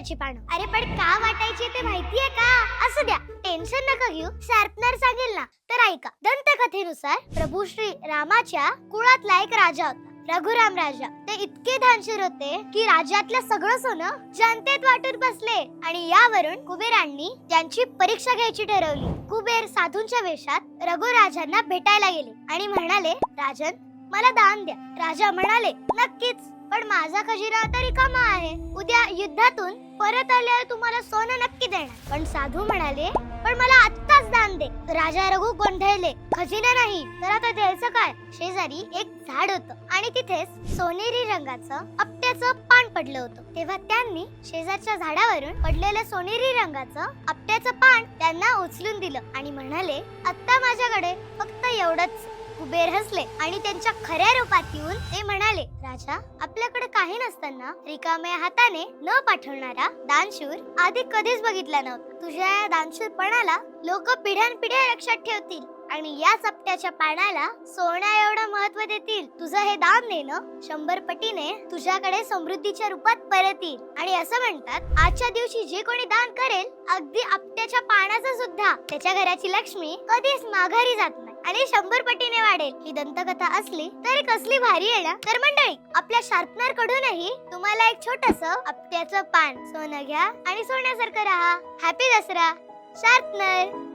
आपट्याची पानं. अरे पण का वाटायची ते माहितीये का? असू द्या, टेन्शन नका घेऊ, शार्पनर सांगेल ना. तर ऐका, दंतकथेनुसार प्रभू श्री रामाच्या कुळातला एक राजा होता, रघुराम राजा. ते इतके दानशूर होते की राज्यातलं सगळं सोनं जनतेत वाटून बसले. आणि यावरून कुबेरांनी त्यांची परीक्षा घ्यायची ठरवली. कुबेर साधूंच्या वेशात रघुराजांना भेटायला गेले आणि म्हणाले, राजन मला दान द्या. राजा म्हणाले, नक्कीच, पण माझा खजिना तर रिकामा आहे. उद्या युद्धातून परत आल्यावर तुम्हाला सोनं नक्की देणार. पण साधू म्हणाले, पण मला आत्ताच दान दे. राजा रघु गोंधळले, खजिना नाही तर आता द्यायचं काय? शेजारी एक झाड होतं आणि तिथेच सोनेरी रंगाचं आपट्याचं पान पडलं होतं. तेव्हा त्यांनी शेजारच्या झाडावरून पडलेलं सोनेरी रंगाचं आपट्याचं पान त्यांना उचलून दिलं आणि म्हणाले, आता माझ्याकडे फक्त एवढंच. कुबेर हसले आणि त्यांच्या खऱ्या रूपात येऊन ते म्हणाले, राजा आपल्याकडे काही नसताना रिकाम्या हाताने न पाठवणारा दानशूर आधी कधीच बघितला नव्हता. तुझ्या या दानशूरपणाला लोक पिढ्यानपिढ्या लक्षात ठेवतील आणि या चपट्याच्या पानाला सोन्या एवढं महत्व देतील. तुझं हे दान देणं 100 पटीने तुझ्याकडे समृद्धीच्या रूपात परत येईल. आणि असं म्हणतात, आजच्या दिवशी जे कोणी दान करेल, अगदी आपट्याच्या पानाचं सुद्धा, त्याच्या घराची लक्ष्मी कधीच माघारी जात नाही आणि 100 पटीने वाढेल. ही दंतकथा असली तरी कसली भारी आहे ना. तर मंडळी, आपल्या शार्पनर कडूनही तुम्हाला एक छोटस आपट्याचं पान सोनं घ्या आणि सोन्यासारखं राहा. Happy Dussehra sharpener.